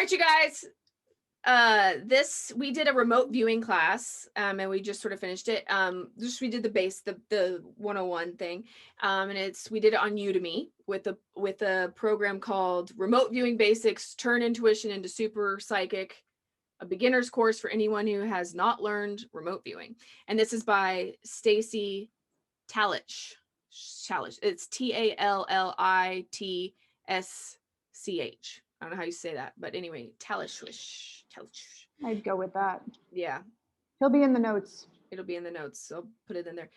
right, you guys. We did a remote viewing class, and we just sort of finished it. We did the 101 thing. And we did it on Udemy with a program called Remote Viewing Basics, Turn Intuition into Super Psychic, a beginner's course for anyone who has not learned remote viewing. And this is by Stacy Talich. It's Tallitsch. I don't know how you say that, but anyway, Talich. I'd go with that. Yeah, He'll be in the notes. it'll be in the notes. So I'll put it in there.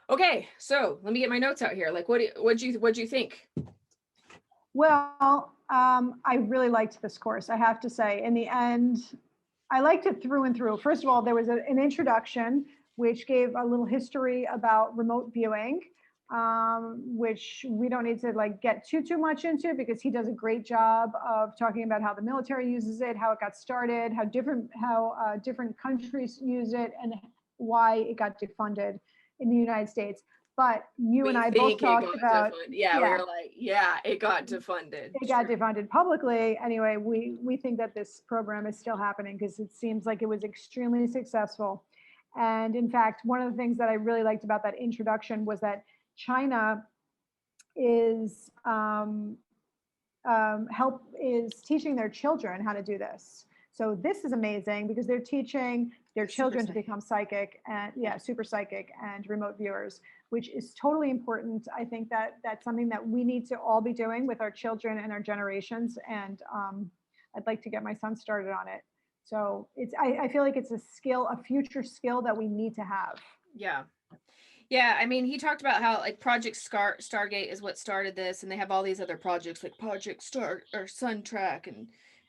Okay, so let me get my notes out here. Like, what'd you think? Well, I really liked this course. I have to say, in the end, I liked it through and through. First of all, there was an introduction which gave a little history about remote viewing, which we don't need to like get too much into because he does a great job of talking about how the military uses it, how it got started, how different countries use it, and why it got defunded in the United States. But you and I both talked about, we were like, yeah, it got defunded. It got defunded publicly. Anyway, we think that this program is still happening because it seems like it was extremely successful. And in fact, one of the things that I really liked about that introduction was that China is teaching their children how to do this. So this is amazing because they're teaching their children to become psychic and super psychic and remote viewers, which is totally important. I think that that's something that we need to all be doing with our children and our generations. And I'd like to get my son started on it. So I feel like it's a future skill that we need to have. Yeah. Yeah, I mean, he talked about how like Project Stargate is what started this, and they have all these other projects like Project Sun Track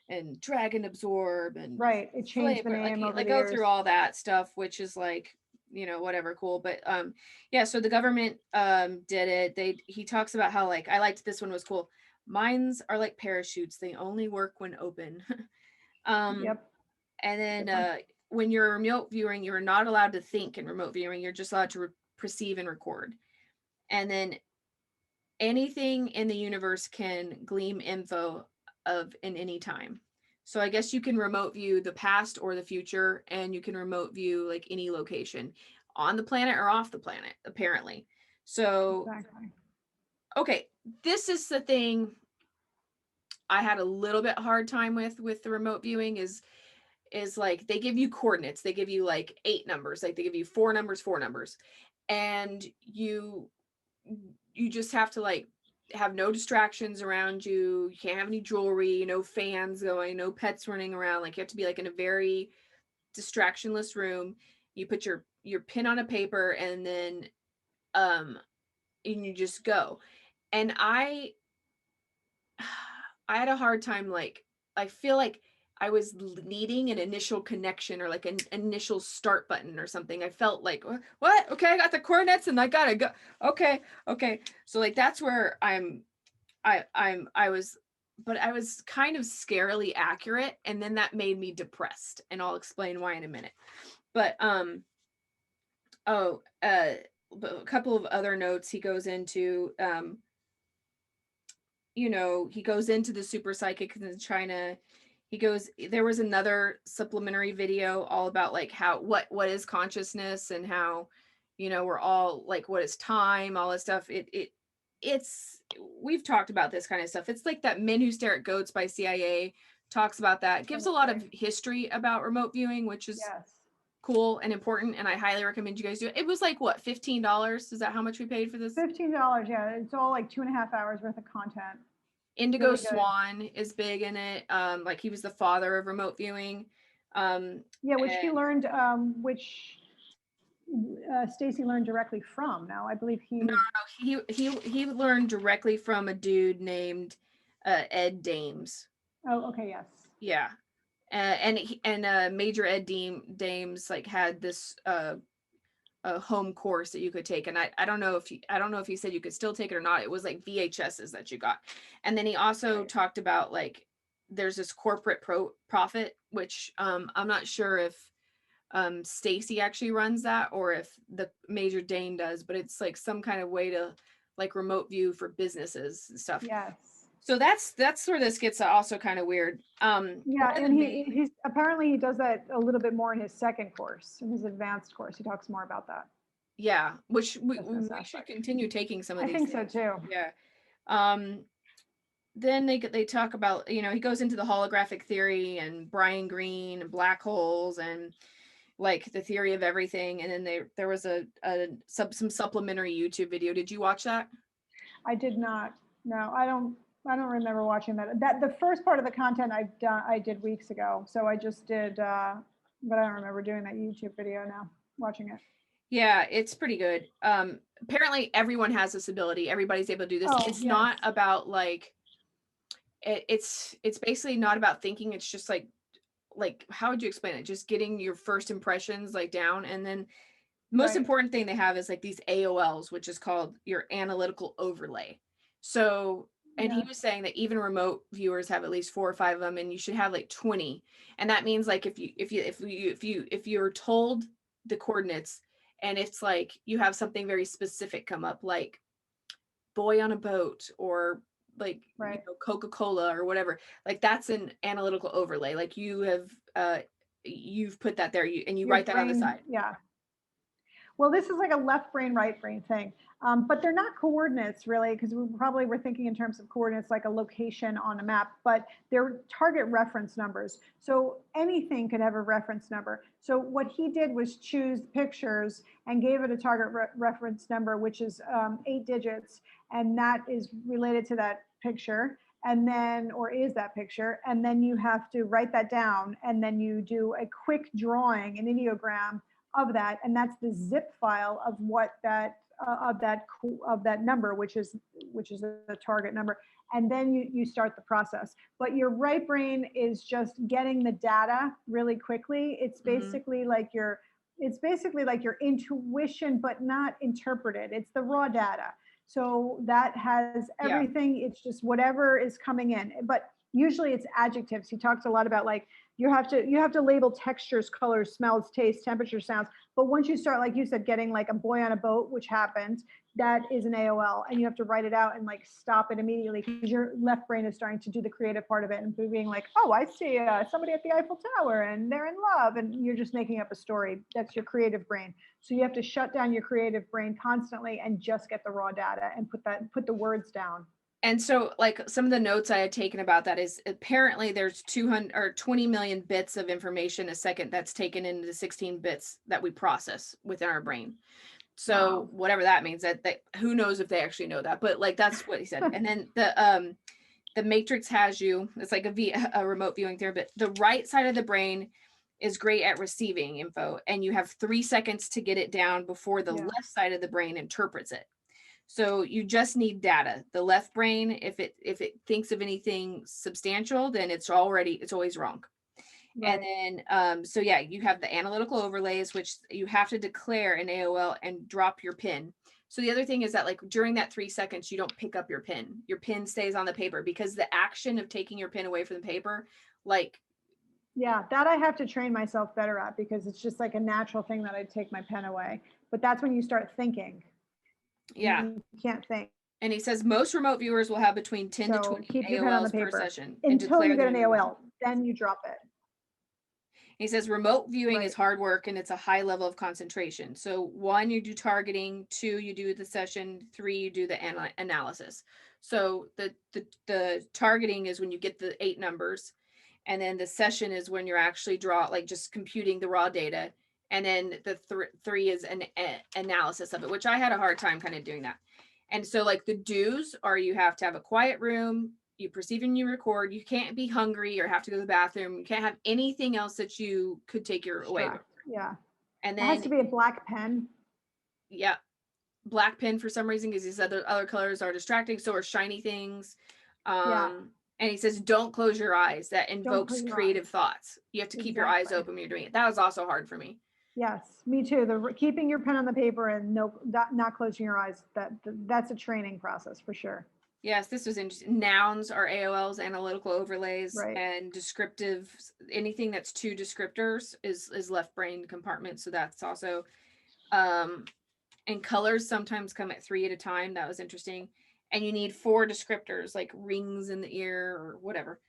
and Dragon Absorb and right. It changed the name over like the go years. through all that stuff, which is like, whatever, cool. But yeah, so the government did it. He talks about how like I liked this one was cool. Minds are like parachutes; they only work when open. Yep. And then when you're remote viewing, you're not allowed to think in remote viewing. You're just allowed to perceive and record. And then anything in the universe can glean info of in any time. So I guess you can remote view the past or the future, and you can remote view like any location on the planet or off the planet, apparently. So, exactly. Okay, this is the thing I had a little bit hard time with the remote viewing is like they give you coordinates. They give you like 8 numbers, like they give you 4 numbers, and you just have to like have no distractions around you. You can't have any jewelry, no fans going, no pets running around. Like you have to be like in a very distractionless room. You put your pin on a paper and then and you just go. And I had a hard time, like I feel like I was needing an initial connection or like an initial start button or something. I felt like, what? Okay, I got the coordinates and I gotta go. Okay. So like that's where I was, but I was kind of scarily accurate, and then that made me depressed, and I'll explain why in a minute. But but a couple of other notes he goes into. He goes into the super psychic in China. There was another supplementary video all about like how what is consciousness and how we're all like what is time, all this stuff. We've talked about this kind of stuff. It's like that Men Who Stare at Goats by CIA talks about that. It gives a lot of history about remote viewing, which is cool and important, and I highly recommend you guys do it. It was like what, $15? Is that how much we paid for this? $15, yeah. It's all like 2.5 hours worth of content. Indigo really Swan is big in it. Like he was the father of remote viewing. Which he learned, Stacy learned directly from. Now I believe he learned directly from a dude named Ed Dames. Oh, okay, yes. Yeah, and Major Ed Dames like had this a home course that you could take, and I don't know if he said you could still take it or not. It was like VHSs that you got. And then he also talked about like there's this corporate profit, which I'm not sure if Stacy actually runs that or if the Major Dane does, but it's like some kind of way to like remote view for businesses and stuff. Yes. So that's where this gets also kind of weird. Yeah, One of the and main, he's apparently he does that a little bit more in his second course, in his advanced course. He talks more about that yeah, which business we should aspect. continue taking some of I these think so things. too. Yeah. Um, then they talk about, you know, he goes into the holographic theory and Brian Greene and black holes and like the theory of everything. And then there was some supplementary YouTube video. Did you watch that? I did not. No, I don't remember watching that. That the first part of the content I did weeks ago. So I just did, but I don't remember doing that YouTube video now. Watching it. Yeah, it's pretty good. Apparently everyone has this ability. Everybody's able to do this. Oh It's yes, not about like it's basically not about thinking. It's just like how would you explain it? Just getting your first impressions like down, and then most right. important thing they have is like these AOLs, which is called your analytical overlay. So, and he Yes, was saying that even remote viewers have at least 4 or 5 of them, and you should have like 20. And that means like if you're told the coordinates, and it's like you have something very specific come up, like boy on a boat or like right. Coca-Cola or whatever, like that's an analytical overlay. Like you've put that there, and you Your write that on the brain, side. yeah. Well, this is like a left brain, right brain thing, but they're not coordinates really, because we probably were thinking in terms of coordinates like a location on a map, but they're target reference numbers. So anything could have a reference number. So what he did was choose pictures and gave it a target reference number, which is 8 digits, and that is related to that picture. And then, or is that picture, and then you have to write that down, and then you do a quick drawing, an ideogram of that, and that's the zip file of what that of that number, which is the target number, and then you start the process. But your right brain is just getting the data really quickly. Hmm. It's basically like your intuition, but not interpreted. It's the raw data. So that has Yeah. everything. It's just whatever is coming in. But usually it's adjectives. He talks a lot about like you have to label textures, colors, smells, taste, temperature, sounds. But once you start, like you said, getting like a boy on a boat, which happens, that is an AOL, and you have to write it out and like stop it immediately because your left brain is starting to do the creative part of it and being like, oh, I see somebody at the Eiffel Tower and they're in love, and you're just making up a story. That's your creative brain. So you have to shut down your creative brain constantly and just get the raw data and put the words down. And so like some of the notes I had taken about that is apparently there's 200 or 20 million bits of information a second that's taken into the 16 bits that we process within our brain. So Wow. whatever that means, that who knows if they actually know that, but like that's what he said. And then the matrix has you, it's like a remote viewing theory, but the right side of the brain is great at receiving info, and you have 3 seconds to get it down before the Yeah. left side of the brain interprets it. So you just need data. The left brain, if it thinks of anything substantial, then it's always wrong. And Right. then so yeah, you have the analytical overlays, which you have to declare an AOL and drop your pin. So the other thing is that like during that 3 seconds, you don't pick up your pin. Your pin stays on the paper because the action of taking your pin away from the paper, like Yeah, that I have to train myself better at because it's just like a natural thing that I take my pen away. But that's when you start thinking. yeah. You can't think. And he says most remote viewers will have between 10 to So 20 keep your pen on the AOLs per paper session and until you declare get them an in remote. AOL. Then you drop it. He says remote viewing is Right. hard work and it's a high level of concentration. So one, you do targeting, two, you do the session, three, you do the analysis. So the targeting is when you get the 8 numbers, and then the session is when you're actually like just computing the raw data, and then the three is an analysis of it, which I had a hard time kind of doing that. And so like the do's are you have to have a quiet room, you perceive and you record, you can't be hungry or have to go to the bathroom, you can't have anything else that you could take your away with. Distract. Yeah. And It has then to be a black pen. yeah, black pen for some reason because these other colors are distracting, so are shiny things. Yeah. And he says don't close your eyes, that Don't close invokes your creative eyes. thoughts. You have to keep your eyes Exactly. open when you're doing it. That was also hard for me. Yes, me too. The keeping your pen on the paper and no, not closing your eyes. That's a training process for sure. Yes, this was interesting. Nouns are AOLs, analytical overlays, Right. and descriptive. Anything that's two descriptors is left brain compartment. So that's also, and colors sometimes come at 3 at a time. That was interesting. and you need 4 descriptors like rings in the ear or whatever.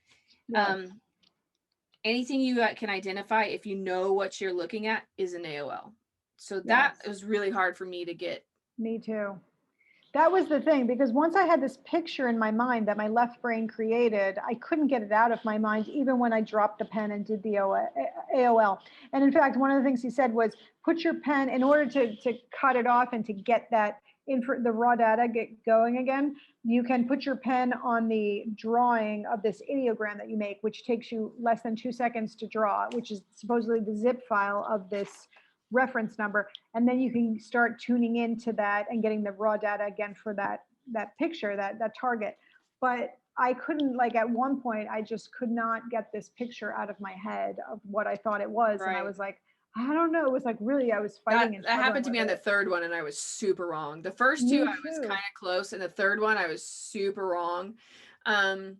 Yes. Anything you can identify if you know what you're looking at is an AOL. So that Yes. was really hard for me to get. Me too. That was the thing, because once I had this picture in my mind that my left brain created, I couldn't get it out of my mind, even when I dropped the pen and did the AOL. And in fact, one of the things he said was, put your pen, in order to cut it off and to get that the raw data get going again, you can put your pen on the drawing of this ideogram that you make, which takes you less than 2 seconds to draw, which is supposedly the zip file of this reference number, and then you can start tuning into that and getting the raw data again for that picture, that target. But I couldn't, like, at one point I just could not get this picture out of my head of what I thought it was, and I Right. was like, I don't know, it was like, really, I was That fighting and that happened to struggling me with on the it. third one, and I was super wrong. The first 2 Me I was too. kind of close, and the third one I was super wrong. Um,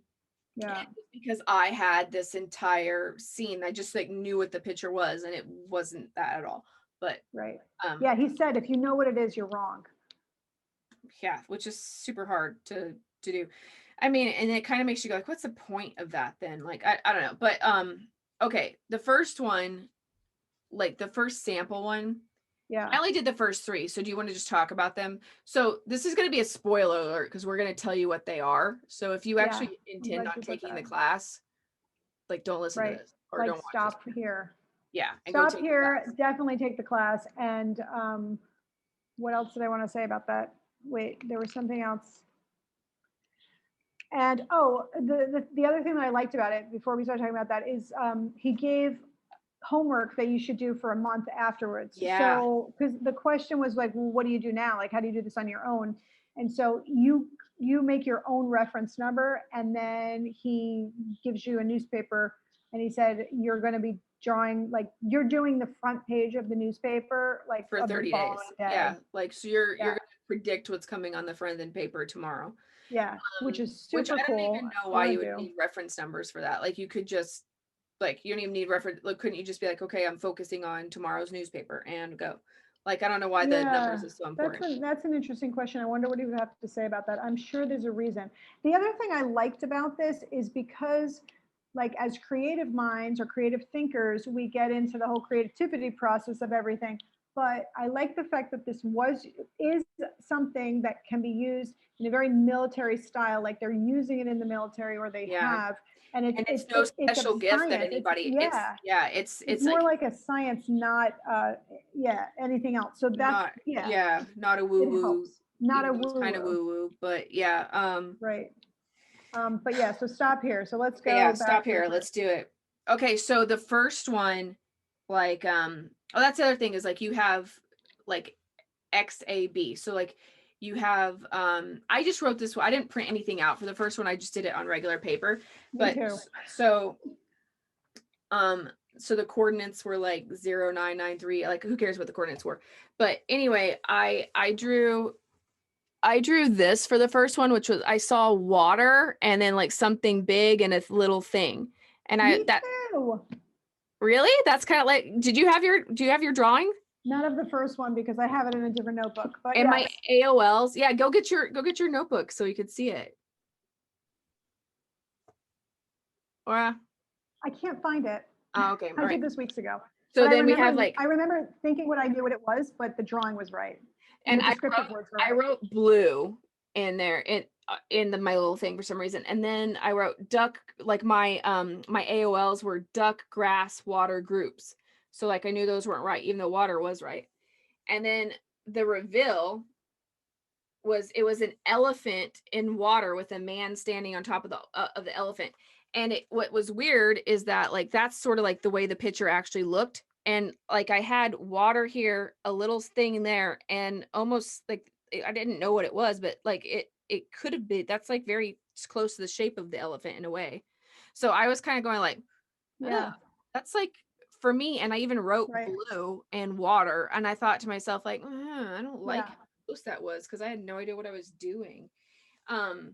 Yeah. because I had this entire scene, I just like knew what the picture was, and it wasn't that at all. But Right. um, Yeah, he said, if you know what it is, you're wrong. yeah, which is super hard to do. I mean, and it kind of makes you go like, what's the point of that then? Like, I don't know. But okay, the first one, like the first sample one, Yeah. I only did the first 3. So do you want to just talk about them? So this is going to be a spoiler alert because we're going to tell you what they are. So if you Yeah, actually I'm intend glad on you put taking the that. class, like don't listen to Right. this or Like, don't watch this. stop here. Yeah, and go Stop take the here, class. definitely take the class. And what else did I want to say about that? Wait, there was something else. And oh, the other thing that I liked about it, before we start talking about that, is he gave homework that you should do for a month afterwards. Yeah, So, because the question was like, well, what do you do now? Like, how do you do this on your own? And so you make your own reference number, and then he gives you a newspaper, and he said you're going to be drawing, like, you're doing the front page of the newspaper, like, for of the 30 following days. day. Yeah, like so you're Yeah, going to predict what's coming on the front end paper tomorrow. yeah, which is Which I super don't cool. even know I why want you to would do. need reference numbers for that. Like you could just like you don't even need reference. Like couldn't you just be like, okay, I'm focusing on tomorrow's newspaper and go. Like I don't know why the Yeah, numbers is so important. that's an interesting question. I wonder what he would have to say about that. I'm sure there's a reason. The other thing I liked about this is because, like, as creative minds or creative thinkers, we get into the whole creativity process of everything. But I like the fact that this is something that can be used in a very military style, like they're using it in the military, or they Yeah. have, and And it's no it's a special gift that science. It's, anybody it's yeah, yeah, it's it's more like like a science, not yeah, anything else. So that's, not yeah, yeah, not a woo it woo, helps. Not a even though it's woo kind of woo, woo woo, but yeah. right? But yeah, so stop here. So let's Okay, yeah, go stop backwards. here. Let's do it. Okay, so the first one, like oh that's the other thing is like you have like XAB. So like you have I just wrote this one. I didn't print anything out for the first one. I just did it on regular paper. Me But too. um so the coordinates were like 0993. Like who cares what the coordinates were? But anyway, I drew this for the first one, which was I saw water and then like something big and a little thing. And I Me that too. really that's kind of like do you have your drawing? None of the first one, because I have it in a different notebook. But And my yes, AOLs. Yeah, go get your notebook so you could see it. Or I can't find it. oh, okay, all I right. did this weeks ago. So But then we have like I remember thinking what I knew what it was, but the drawing was right, and and the descriptive words were I right. wrote blue in there in my little thing for some reason. And then I wrote duck like my AOLs were duck, grass, water groups. So like I knew those weren't right even though water was right. And then the reveal was an elephant in water with a man standing on top of the elephant. And what was weird is that like that's sort of like the way the picture actually looked. And like I had water here, a little thing there, and almost like I didn't know what it was, but like it could have been that's like very close to the shape of the elephant in a way. So I was kind of going like, oh, Yeah, that's like for me. And I even wrote right. blue and water, and I thought to myself like, I don't like Yeah. how close that was because I had no idea what I was doing. Um,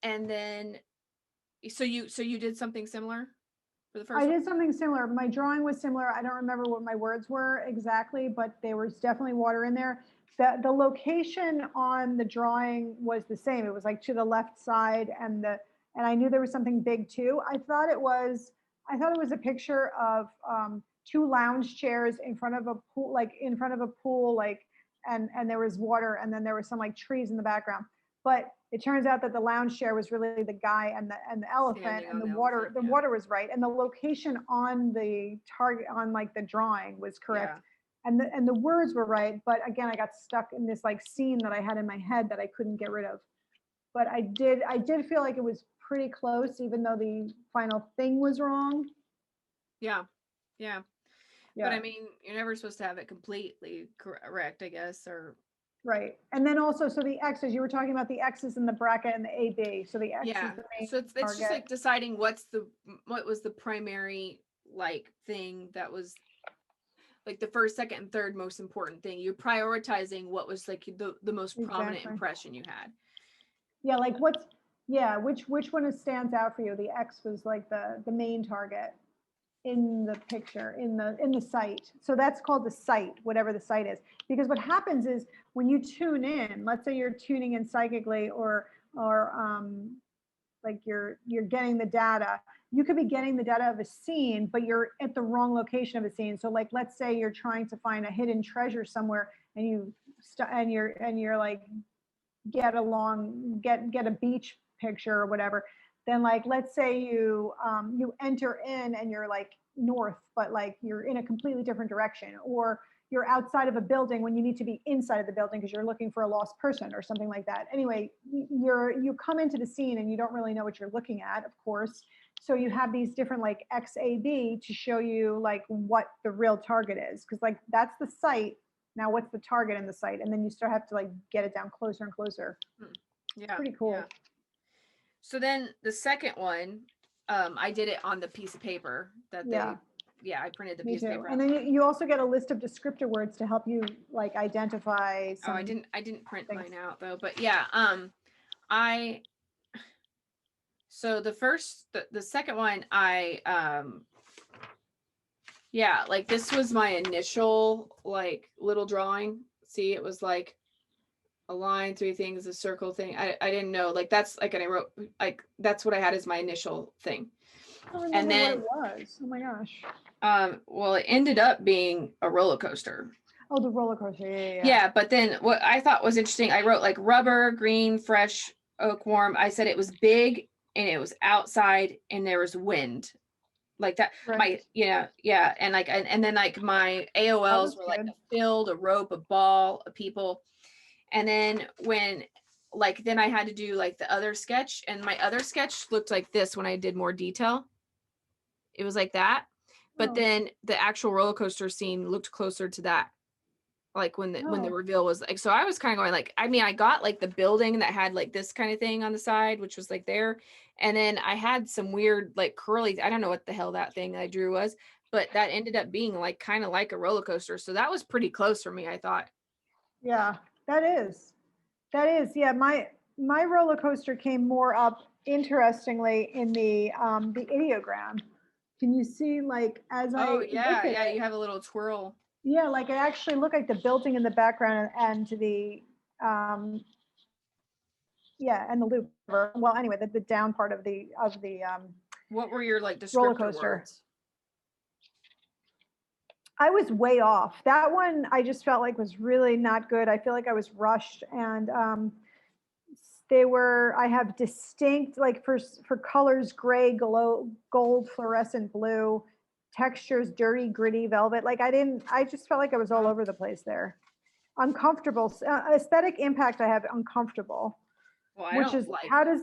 and then so you did something similar. for the I first one? did something similar. My drawing was similar. I don't remember what my words were exactly, but there was definitely water in there. The location on the drawing was the same. It was like to the left side, and I knew there was something big too. I thought it was a picture of two lounge chairs in front of a pool, like in front of a pool, like and there was water, and then there was some like trees in the background. But it turns out that the lounge chair was really the guy and the elephant, Standing and on the elephant. the Yeah. water was right, and the location on the target on like the drawing was correct, Yeah. and the words were right. But again, I got stuck in this like scene that I had in my head that I couldn't get rid of. But I did feel like it was pretty close, even though the final thing was wrong. Yeah. Yeah. But Yeah. I mean, you're never supposed to have it completely correct, I guess, or Right. And then also, so the X's, you were talking about the X's in the bracket and the AB. So the X is yeah. the main So it's just target. like deciding what was the primary like thing that was like the first, second, and third most important thing. You're prioritizing what was like the most prominent Exactly. impression you had. Yeah, like which one stands out for you? The X was like the main target in the picture, in the site. So that's called the site, whatever the site is. Because what happens is when you tune in, let's say you're tuning in psychically, or like you're getting the data, you could be getting the data of a scene, but you're at the wrong location of a scene. So like let's say you're trying to find a hidden treasure somewhere, and you're like get a beach picture or whatever. Then like let's say you enter in and you're like north, but like you're in a completely different direction, or you're outside of a building when you need to be inside of the building because you're looking for a lost person or something like that. Anyway, you come into the scene and you don't really know what you're looking at, of course. So you have these different like XAB to show you like what the real target is, because like that's the site. Now what's the target in the site? And then you start have to like get it down closer and closer. Yeah. Pretty cool. Yeah. So then the second one, I did it on the piece of paper that Yeah. I printed the Me piece of too. paper. And then you also get a list of descriptor words to help you like identify some. Oh, I didn't print things. mine out though, but yeah, I so the second one yeah, like this was my initial like little drawing. See, it was like a line, three things, a circle thing. I didn't know, like that's like, and I wrote like that's what I had as my initial thing. I don't remember And then what it was. Oh my gosh. well, it ended up being a roller coaster. Oh, the roller coaster. Yeah. Yeah, but then what I thought was interesting, I wrote like rubber, green, fresh, oak warm. I said it was big and it was outside and there was wind. Like that, Right. yeah. And like and then like my AOLs were like good. a field, a rope, a ball, a people. And then when like then I had to do like the other sketch, and my other sketch looked like this when I did more detail. It was like that. But Oh. then the actual roller coaster scene looked closer to that, like when the Oh. reveal was like, so I was kind of going like, I mean, I got like the building that had like this kind of thing on the side, which was like there, and then I had some weird like curly, I don't know what the hell that thing I drew was, but that ended up being like kind of like a roller coaster, so that was pretty close for me, I thought. Yeah, that is. Yeah, my roller coaster came more up interestingly in the ideogram. Can you see like as Oh I look yeah, at yeah, it? you have a little twirl. Yeah, like it actually looked like the building in the background and the um yeah, and the loop. Well, anyway, the down part of the What were your like roller descriptor coaster. words? I was way off. That one I just felt like was really not good. I feel like I was rushed, and I have distinct like for colors, gray, gold, fluorescent blue, textures, dirty, gritty, velvet. Like I just felt like I was all over the place there. Uncomfortable, aesthetic impact. I have uncomfortable, Well, I which don't is like roller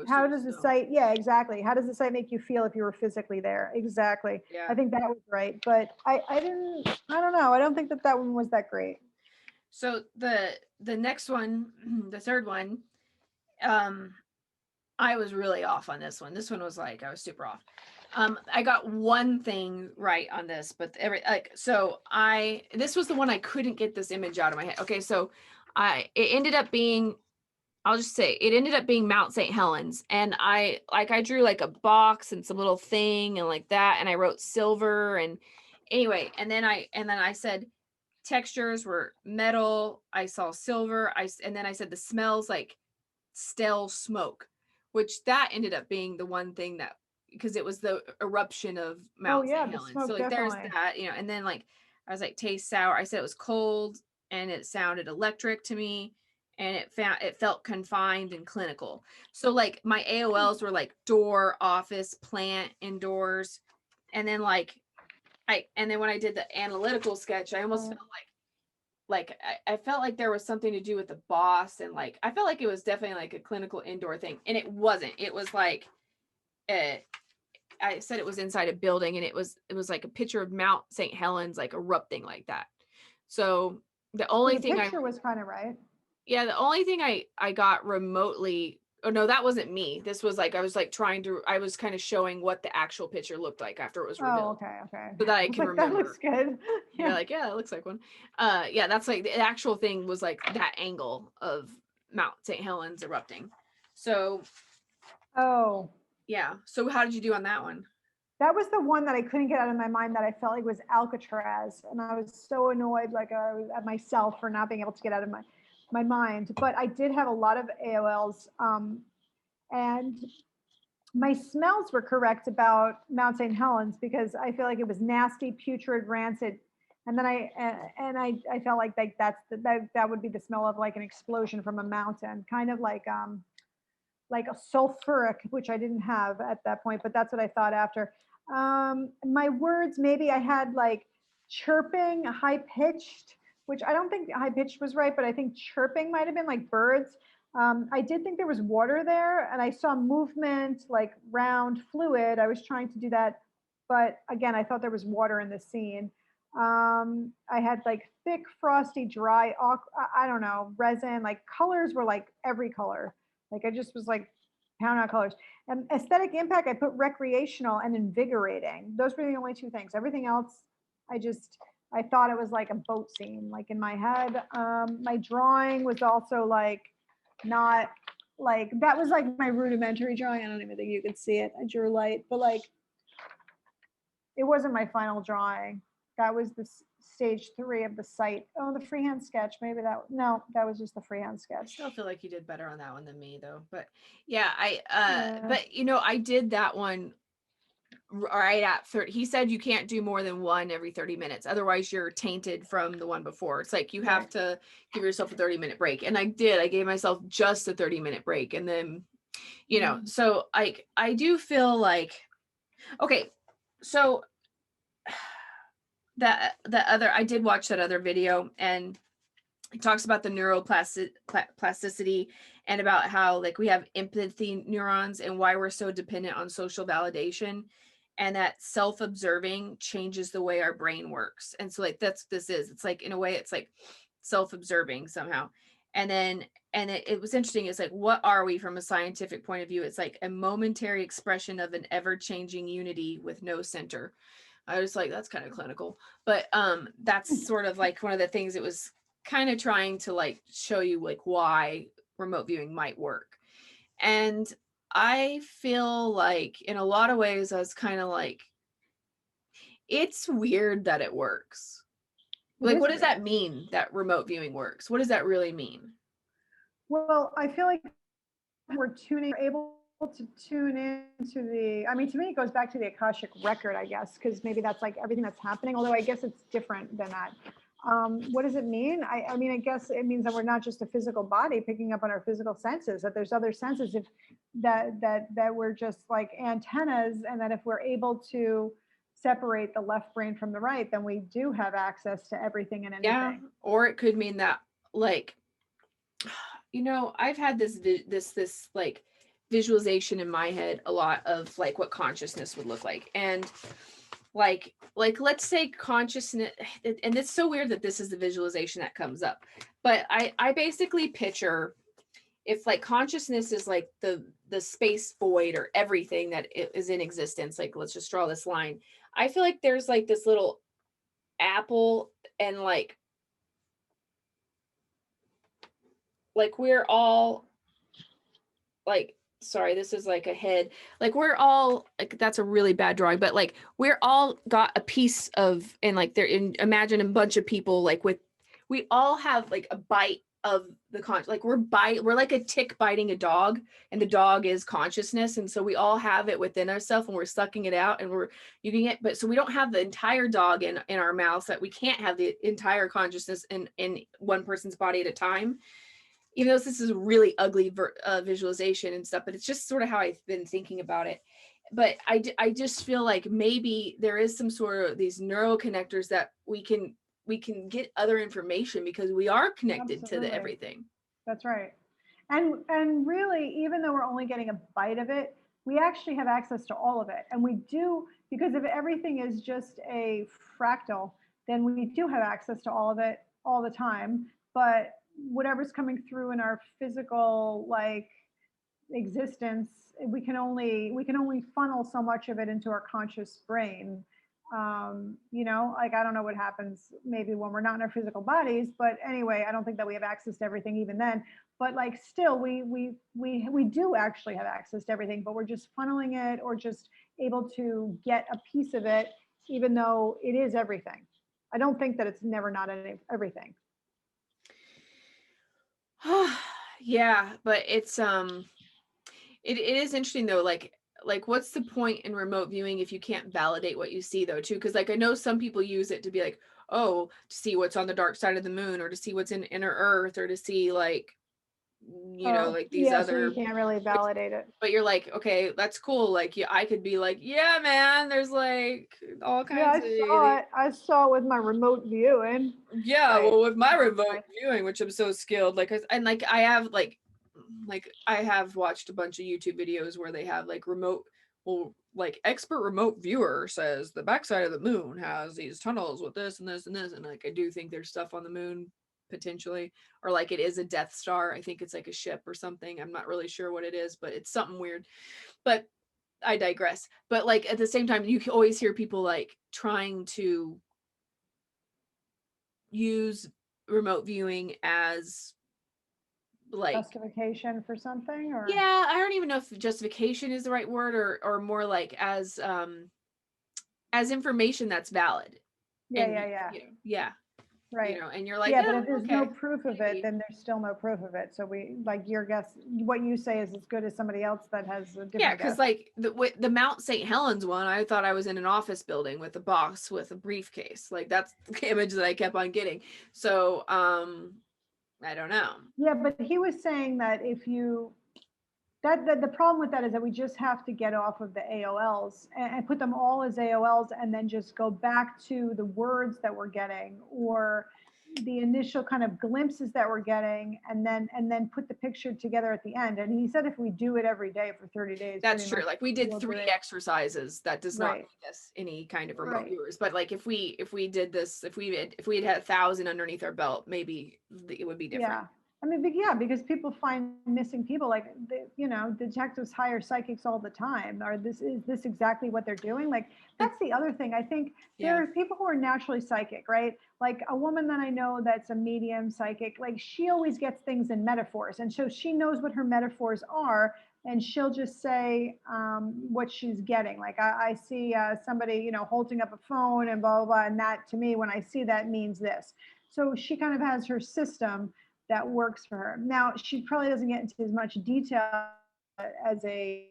how coasters, does the so site, yeah, exactly. How does the site make you feel if you were physically there? Exactly. yeah. I think that was right. But I don't know. I don't think that one was that great. So the next one, the third one, I was really off on this one. This one was like I was super off. I got one thing right on this, but this was the one I couldn't get this image out of my head. Okay, so it ended up being I'll just say it ended up being Mount St. Helens. And I drew like a box and some little thing and like that. And I wrote silver and anyway, and then I said textures were metal. I saw silver. And then I said the smells like stale smoke, which that ended up being the one thing that, because it was the eruption of Oh Mount yeah, St. the Helens. So smoke like there's definitely. that, and then like I was like taste sour. I said it was cold and it sounded electric to me and it felt confined and clinical. So like my AOLs were like door, office, plant, indoors. And then and then when I did the analytical sketch, I almost felt I felt like there was something to do with the boss, and like I felt like it was definitely like a clinical indoor thing, and it wasn't. It was like uh, I said it was inside a building, and it was like a picture of Mount St. Helens like erupting like that. So the So only the thing picture was kind of right. the only thing I got remotely. Oh no, that wasn't me. This was like I was like I was kind of showing what the actual picture looked like after it was Oh, revealed, okay, okay. so that I I was can like, that looks remember. good. You're Yeah. like, yeah, it looks like one. Yeah, that's like the actual thing was like that angle of Mount St. Helens erupting. So Oh, yeah. So how did you do on that one? that was the one that I couldn't get out of my mind that I felt like was Alcatraz, and I was so annoyed, like at myself for not being able to get out of my mind. But I did have a lot of AOLs, and my smells were correct about Mount St. Helens because I feel like it was nasty, putrid, rancid. And then I felt like that would be the smell of like an explosion from a mountain, kind of like a sulfuric, which I didn't have at that point, but that's what I thought after. My words, maybe I had like chirping, high pitched, which I don't think high pitched was right, but I think chirping might have been like birds. I did think there was water there, and I saw movement like round fluid. I was trying to do that, but again, I thought there was water in the scene. I had like thick, frosty, dry, I don't know, resin. Like colors were like every color. Like I just was like pound out colors. And aesthetic impact, I put recreational and invigorating. Those were the only two things. Everything else, I thought it was like a boat scene, like in my head. My drawing was also like not like that was like my rudimentary drawing. I don't even think you could see it. I drew light, but like it wasn't my final drawing. That was the stage 3 of the site. Oh, the freehand sketch. Maybe that, no, that was just the freehand I sketch. still feel like you did better on that one than me though. But yeah, Yeah. but I did that one right at 30. He said you can't do more than one every 30 minutes. Otherwise you're tainted from the one before. It's like you have Right. to give yourself a 30-minute break. And I did. I gave myself just a 30-minute break. And then, Mm. so I do feel like, okay, so the other, I did watch that other video, and it talks about the neuroplasticity and about how like we have empathy neurons and why we're so dependent on social validation, and that self-observing changes the way our brain works. And so like that's what this is. It's like in a way it's like self-observing somehow. And then it was interesting. It's like, what are we from a scientific point of view? It's like a momentary expression of an ever-changing unity with no center. I was like, that's kind of clinical. But that's sort of like one of the things it was kind of trying to like show you like why remote viewing might work. And I feel like in a lot of ways I was kind of like, it's weird that it works. It Like, is what does weird. that mean that remote viewing works? What does that really mean? Well, I feel like we're able to tune into the, I mean, to me, it goes back to the Akashic record, I guess, because maybe that's like everything that's happening, although I guess it's different than that. What does it mean? I mean, I guess it means that we're not just a physical body picking up on our physical senses, that there's other senses if that we're just like antennas, and that if we're able to separate the left brain from the right, then we do have access to everything and Yeah. anything. Or it could mean that like, I've had this like visualization in my head a lot of like what consciousness would look like. And like let's say consciousness, and it's so weird that this is the visualization that comes up, but I basically picture if like consciousness is like the space void or everything that is in existence, like let's just draw this line. I feel like there's like this little apple, and like we're all like, sorry, this is like a head. Like we're all like, that's a really bad drawing, but like we're all got a piece of, and like imagine a bunch of people like we all have like a bite of the like we're like a tick biting a dog, and the dog is consciousness, and so we all have it within ourselves and we're sucking it out and we're using it, but so we don't have the entire dog in our mouths, that we can't have the entire consciousness in one person's body at a time, even though this is a really ugly visualization and stuff, but it's just sort of how I've been thinking about it. But I just feel like maybe there is some sort of these neuroconnectors that we can get other information, because we are connected to Absolutely. everything. That's right. And really, even though we're only getting a bite of it, we actually have access to all of it. And we do, because if everything is just a fractal, then we do have access to all of it all the time. But whatever's coming through in our physical like existence, we can only funnel so much of it into our conscious brain. Like I don't know what happens maybe when we're not in our physical bodies, but anyway, I don't think that we have access to everything even then. But like still, we do actually have access to everything, but we're just funneling it or just able to get a piece of it, even though it is everything. I don't think that it's never not everything. Yeah, but it's it is interesting though, like what's the point in remote viewing if you can't validate what you see though too? Because like I know some people use it to be like, oh, to see what's on the dark side of the moon, or to see what's in inner earth, or to see like, Oh, like these yeah, so you other, can't really validate it. but you're like, okay, that's cool. Like, yeah, I could be like, yeah, man, there's like all Yeah, kinds I of, saw it. I saw it with my remote viewing. yeah, Right. well, with my That's remote right. viewing, which I'm so skilled, like, and like I have like I have watched a bunch of YouTube videos where they have like remote, well, like expert remote viewer says the backside of the moon has these tunnels with this and this and this, and like I do think there's stuff on the moon potentially, or like it is a Death Star. I think it's like a ship or something. I'm not really sure what it is, but it's something weird. But I digress. But like at the same time, you can always hear people like trying to use remote viewing as like, Justification for something or yeah, I don't even know if justification is the right word, or more like as information that's valid. yeah, And yeah, yeah. yeah, Right. and you're like, Yeah, but yeah, if there's no okay, proof of it, maybe. then there's still no proof of it. So we like your guess, what you say is as good as somebody else that has a Yeah, different because guess. like the Mount St. Helens one, I thought I was in an office building with a box with a briefcase. Like that's the image that I kept on getting. So I don't know. Yeah, but he was saying that if you that the problem with that is that we just have to get off of the AOLs and put them all as AOLs and then just go back to the words that we're getting or the initial kind of glimpses that we're getting and then put the picture together at the end. And he said if we do it every day for 30 days, That's pretty true. much Like we did we'll do 3 it. exercises. That does not Right. make us any kind of remote Right. viewers. But like if we did this, if we had 1,000 underneath our belt, maybe it would be different. Yeah. I mean, but yeah, because people find missing people like, detectives hire psychics all the time. Is this exactly what they're doing? Like, It, that's the other thing. I think yeah. there are people who are naturally psychic, right? Like a woman that I know that's a medium psychic, like she always gets things in metaphors. And so she knows what her metaphors are. And she'll just say what she's getting. Like I see somebody, holding up a phone and blah, blah, blah. And that to me, when I see that means this. So she kind of has her system that works for her. Now, she probably doesn't get into as much detail as a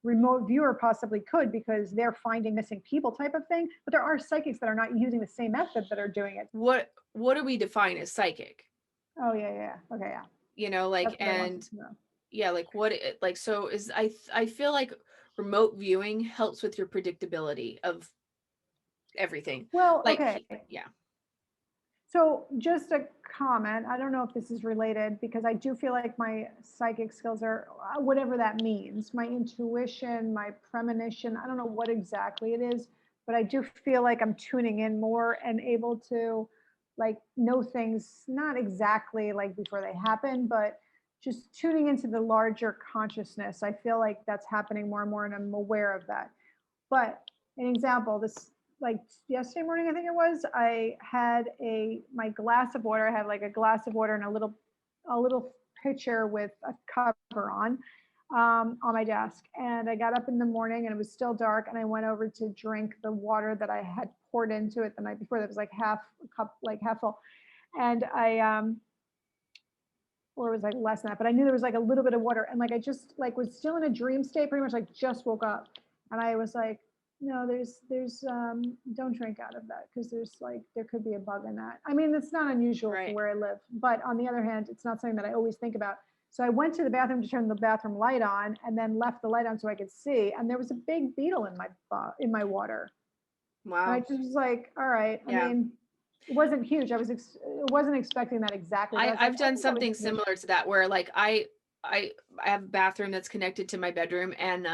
remote viewer possibly could because they're finding missing people type of thing. But there are psychics that are not using the same method that are doing it. What do we define as psychic? Oh, yeah, yeah. Okay, yeah. Like, That's what I wanted and to know. yeah, like what it like, so is I feel like remote viewing helps with your predictability of everything. Well, Like, okay. yeah. So just a comment. I don't know if this is related because I do feel like my psychic skills are whatever that means. My intuition, my premonition, I don't know what exactly it is, but I do feel like I'm tuning in more and able to like know things not exactly like before they happen, but just tuning into the larger consciousness. I feel like that's happening more and more and I'm aware of that. But an example, this like yesterday morning, I think it was, I had my glass of water. I had like a glass of water and a little pitcher with a cover on. on my desk. And I got up in the morning and it was still dark. And I went over to drink the water that I had poured into it the night before. That was like half a cup, like half full. And or it was like less than that, but I knew there was like a little bit of water. And like I just like was still in a dream state, pretty much like just woke up. And I was like, no, don't drink out of that because there's like there could be a bug in that. I mean, it's not unusual for Right. where I live, but on the other hand, it's not something that I always think about. So I went to the bathroom to turn the bathroom light on and then left the light on so I could see. And there was a big beetle in my water. And I Wow. just was like, all right. I Yeah. mean, it wasn't huge. I wasn't expecting that exactly, but I was like, I've I done think that was something huge. similar to that where like I I have a bathroom that's connected to my bedroom, and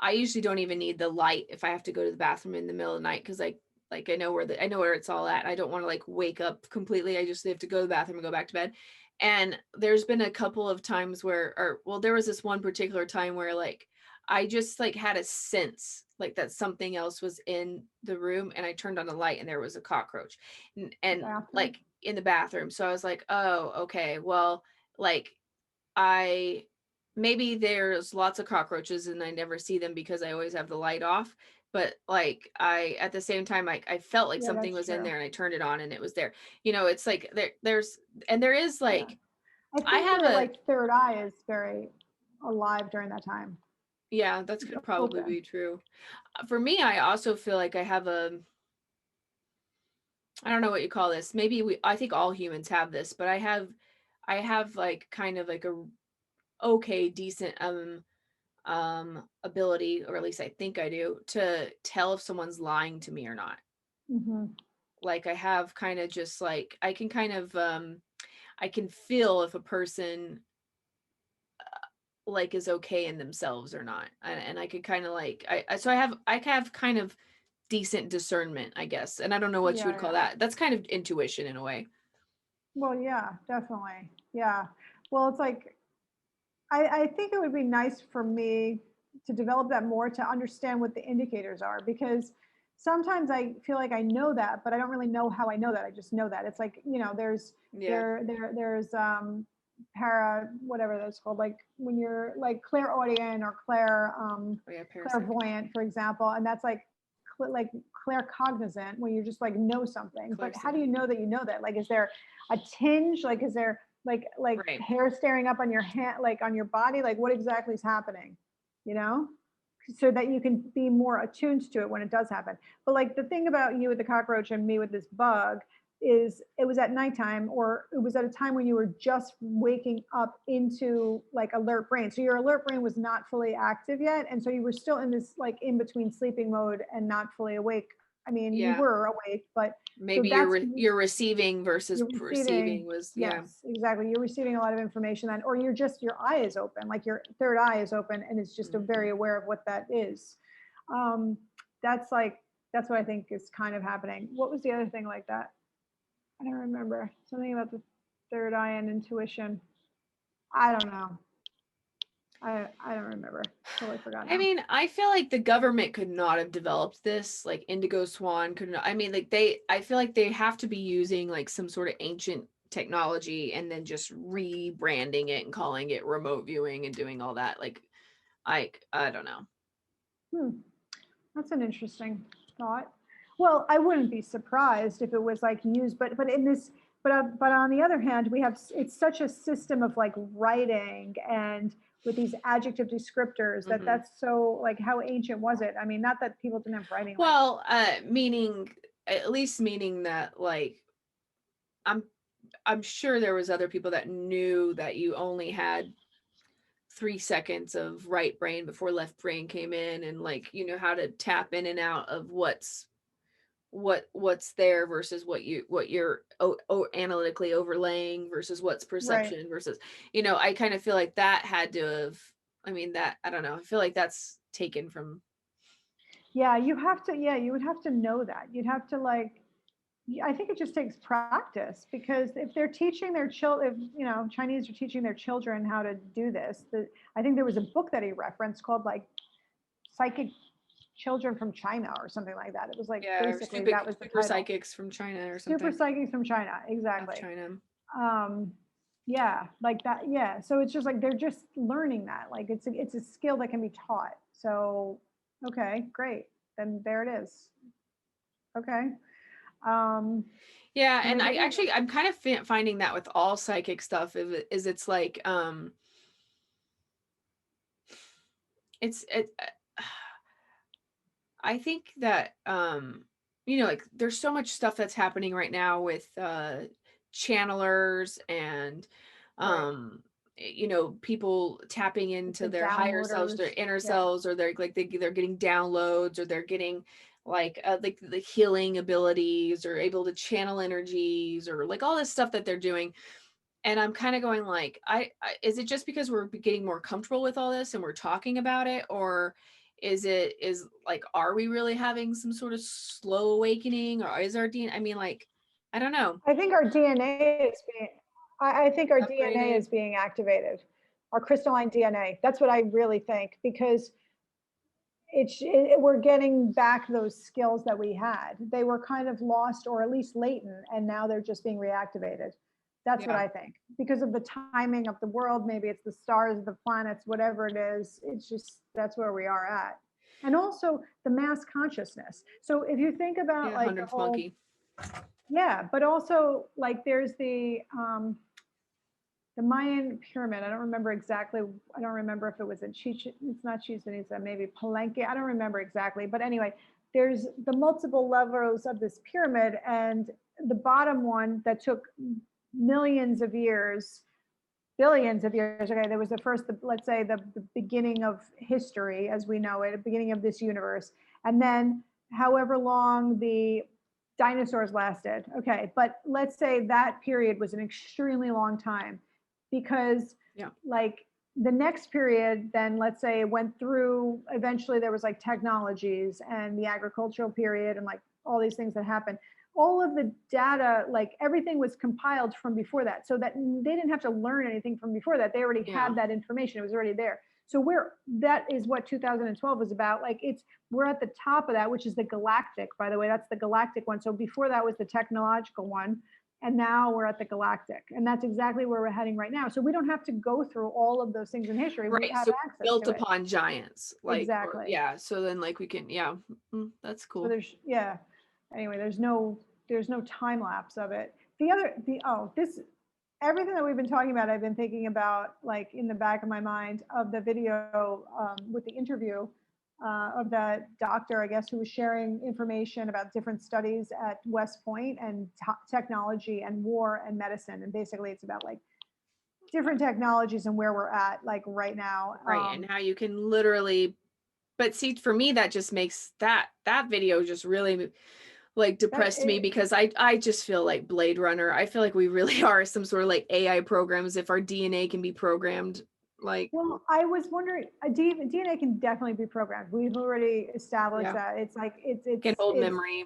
I usually don't even need the light if I have to go to the bathroom in the middle of the night, because like I know where it's all at. I don't want to like wake up completely. I just have to go to the bathroom and go back to bed. And there's been a couple of times where, or well, there was this one particular time where like I just like had a sense like that something else was in the room, and I turned on the light and there was a cockroach, and Bathroom. like in the bathroom. So I was like, oh, okay, well, like I maybe there's lots of cockroaches and I never see them because I always have the light off. But like I at the same time, I felt like Yeah, something that's was in true. there and I turned it on and it was there. It's like there's and there is Yeah. like I I think have your a like third eye is very alive during that time. yeah, that's It's could probably open. be true. For me, I also feel like I have a I don't know what you call this. Maybe I think all humans have this, but I have like kind of like a okay decent ability, or at least I think I do, to tell if someone's lying to me or not. Hmm. Like I have kind of just like I can kind of I can feel if a person like is okay in themselves or not. And I could kind of like so I have kind of decent discernment, I guess. And I don't know what you Yeah, would call yeah. that. That's kind of intuition in a way. Well, yeah, definitely. Yeah. Well, it's like I think it would be nice for me to develop that more to understand what the indicators are because sometimes I feel like I know that, but I don't really know how I know that. I just know that. It's like, Yeah. there's para whatever that's called, like when you're like clairaudient or Oh yeah, parasite. clairvoyant, for example, and that's like like claircognizant when you just like know something. But how do Clairsentient. you know that you know that? Like, is there a tinge? Like, is there like Right. hair staring up on your hand, like on your body? Like, what exactly is happening? You know, so that you can be more attuned to it when it does happen. But like the thing about you with the cockroach and me with this bug is it was at nighttime or it was at a time when you were just waking up into like alert brain. So your alert brain was not fully active yet. And so you were still in this like in between sleeping mode and not fully awake. I mean, you Yeah. were awake, but so Maybe that's you're receiving versus you're perceiving receiving. was yeah. Yes, exactly. You're receiving a lot of information then, or you're just your eye is open, like your third eye is open and it's just a very Mhm. aware of what that is. Um, that's like that's what I think is kind of happening. What was the other thing like that? I don't remember. Something about the third eye and intuition. I don't know. I don't remember. Totally forgot I now. mean, I feel like the government could not have developed this. Like Indigo Swan could not. I mean, like I feel like they have to be using like some sort of ancient technology and then just rebranding it and calling it remote viewing and doing all that. Like, I don't know. Hmm. That's an interesting thought. Well, I wouldn't be surprised if it was like used, but in this, but on the other hand, we have it's such a system of like writing and with these adjective descriptors that Hmm. that's so like how ancient was it? I mean, not that people didn't have writing like Well, meaning at least meaning that like I'm I'm sure there was other people that knew that you only had 3 seconds of right brain before left brain came in, and like you know how to tap in and out of what's there versus what you're analytically overlaying versus what's right. perception versus I kind of feel like that had to have, I mean, that I don't know, I feel like that's taken from Yeah, you have to. Yeah, you would have to know that. You'd have to like. I think it just takes practice because if they're teaching their children, if Chinese are teaching their children how to do this, I think there was a book that he referenced called like Psychic Children from China or something like that. It was like yeah, or basically that was the super title. psychics from China or Super something. Psychics from China, Of exactly. China. Um, Yeah, like that. Yeah. So it's just like they're just learning that. Like it's a skill that can be taught. So okay, great. Then there it is. Okay. Um, Yeah, and I maybe actually I'm kind of finding that with all psychic stuff is it's like it's it I think that like there's so much stuff that's happening right now with channelers and right. um people tapping Like into the their higher selves, their downloaders. inner Yeah. selves, or they're getting downloads, or they're getting like the healing abilities, or able to channel energies, or like all this stuff that they're doing. And I'm kind of going like, is it just because we're getting more comfortable with all this and we're talking about it, or is like, are we really having some sort of slow awakening, or is our DNA? I mean, like, I don't know, I think our DNA is being, I think our DNA upgraded. is being activated, our crystalline DNA. That's what I really think, because we're getting back those skills that we had. They were kind of lost or at least latent, and now they're just being reactivated. That's what Yeah, I think. Because of the timing of the world, maybe it's the stars, the planets, whatever it is. It's just that's where we are at. And also the mass consciousness. So if you think about yeah, like the 100th whole, monkey. yeah, but also like there's the Mayan pyramid. I don't remember exactly. I don't remember if it was in it's not Chichen Itza, maybe Palenque. I don't remember exactly. But anyway, there's the multiple levels of this pyramid, and the bottom one that took millions of years, billions of years. Okay, there was the first, let's say the beginning of history as we know it, the beginning of this universe, and then however long the dinosaurs lasted. Okay, but let's say that period was an extremely long time, because Yeah, like the next period, then let's say went through, eventually there was like technologies and the agricultural period and like all these things that happened. All of the data, like everything was compiled from before that, so that they didn't have to learn anything from before that. They already yeah, had that information. It was already there. So that is what 2012 was about. Like we're at the top of that, which is the galactic, by the way. That's the galactic one. So before that was the technological one. And now we're at the galactic. And that's exactly where we're heading right now. So we don't have to go through all of those things in history. We right. have So access built to it. upon giants, like, or Exactly. yeah. So then, like, we can, yeah, that's So cool. there's, yeah. Anyway, there's no time lapse of it. The other, the, oh, this, everything that we've been talking about, I've been thinking about like in the back of my mind of the video with the interview of that doctor, I guess, who was sharing information about different studies at West Point and technology and war and medicine. And basically it's about like different technologies and where we're at like right now. Right, and how you can literally, but see, for me, that just makes that video just really like That depressed me, it, because I just feel like Blade Runner. I feel like we really are some sort of like AI programs, if our DNA can be programmed. Like, well, I was wondering, DNA can definitely be programmed. We've already established yeah, that. It's like can hold memory.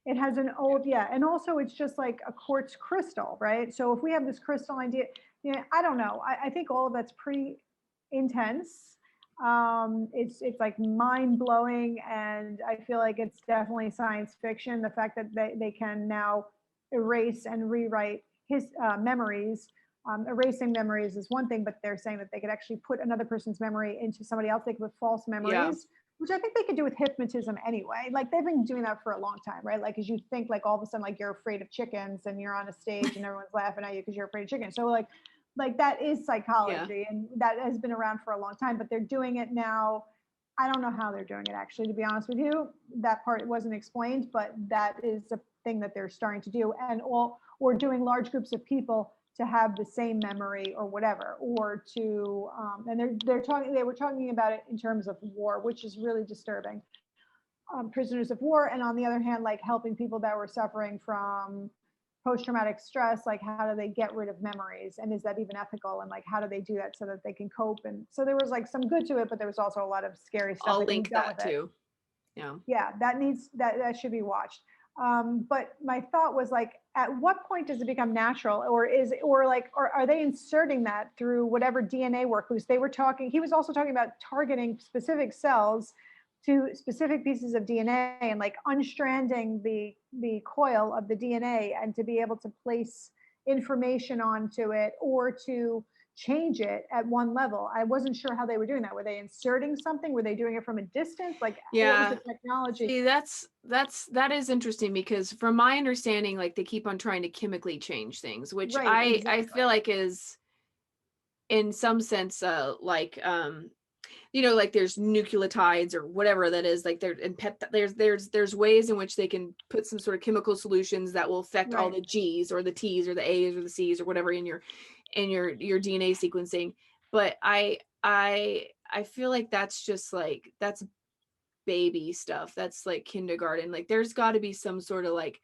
it has an Yeah. old, yeah, and also it's just like a quartz crystal, right? So if we have this crystal idea, yeah, I don't know. I think all of that's pretty intense. It's like mind blowing, and I feel like it's definitely science fiction. The fact that they can now erase and rewrite his memories. Erasing memories is one thing, but they're saying that they could actually put another person's memory into somebody else. They could put false Yeah. memories, which I think they could do with hypnotism anyway. Like they've been doing that for a long time, right? Like, as you think, like all of a sudden, like you're afraid of chickens and you're on a stage and everyone's laughing at you because you're afraid of chickens. So like that is Yeah. psychology, and that has been around for a long time, but they're doing it now. I don't know how they're doing it actually, to be honest with you. That part wasn't explained, but that is a thing that they're starting to do, and all or doing large groups of people to have the same memory or whatever, or to and they were talking about it in terms of war, which is really disturbing. Prisoners of war, and on the other hand, like helping people that were suffering from post-traumatic stress, like how do they get rid of memories, and is that even ethical, and like how do they do that so that they can cope. And so there was like some good to it, but there was also a lot of scary stuff I'll that can be link done that with it. too. Yeah. Yeah, that should be watched. But my thought was like, at what point does it become natural, or are they inserting that through whatever DNA work? Because he was also talking about targeting specific cells to specific pieces of DNA, and like unstranding the coil of the DNA, and to be able to place information onto it or to change it at one level. I wasn't sure how they were doing that. Were they inserting something? Were they doing it from a distance? Like, what was Yeah. the technology? See, that is interesting because from my understanding, like they keep on trying to chemically change things, which Right, I exactly. feel like is in some sense like like there's nucleotides or whatever that is, like there and pet there's ways in which they can put some sort of chemical solutions that will affect all Right. the G's or the T's or the A's or the C's or whatever in your DNA sequencing. But I feel like that's just like that's baby stuff. That's like kindergarten. Like there's got to be some sort of like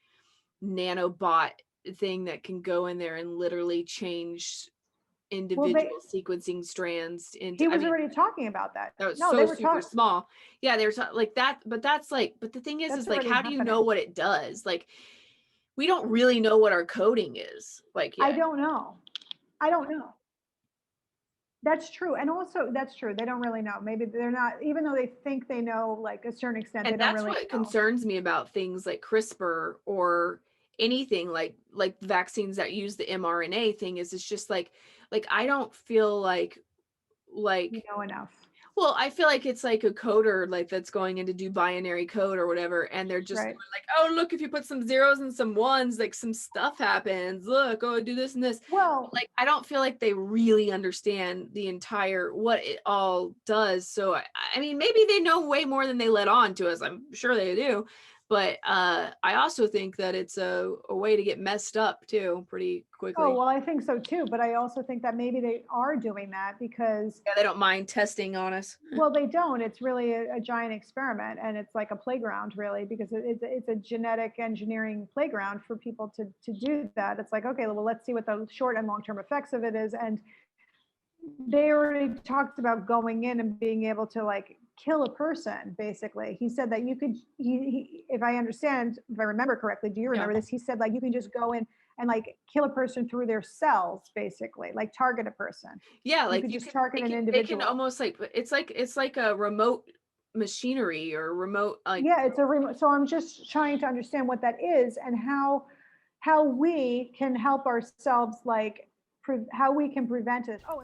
nanobot thing that can go in there and literally change Well, individual sequencing strands into, he I was mean, already talking about that. that was No, they so were super talking. small. Yeah, there's like that, but that's like, but the thing That's is like, already how do you know happening. what it does? Like, we don't really know what our coding is like I yet. don't know. I don't know. That's true. And also, that's true. They don't really know. Maybe they're not, even though they think they know, like a certain extent, they And don't that's really what know. concerns me about things like CRISPR or anything like vaccines that use the mRNA thing is it's just like I don't feel You like know enough. well, I feel like it's like a coder like that's going in to do binary code or whatever, and they're just Right. going like, oh look, if you put some zeros and some ones, like some stuff happens. Look, oh do this and this. Well, Like I don't feel like they really understand the entire what it all does. So I mean maybe they know way more than they let on to us. I'm sure they do. But I also think that it's a way to get messed up too pretty oh, quickly. well, I think so too. But I also think that maybe they are doing that because, Yeah, they don't mind testing on us. well, they don't. It's really a giant experiment, and it's like a playground, really, because it's a genetic engineering playground for people to do that. It's like, okay, well, let's see what the short and long term effects of it is, and they already talked about going in and being able to like kill a person. Basically, he said that you could, if I understand, if I remember correctly, do you Yeah. remember this? He said like you can just go in and like kill a person through their cells, basically, like target a person. Yeah, You like could you just can target an they can individual. almost like it's like a remote machinery or remote like Yeah, it's a remote. So I'm just trying to understand what that is and how we can help ourselves, like how we can prevent it. Oh,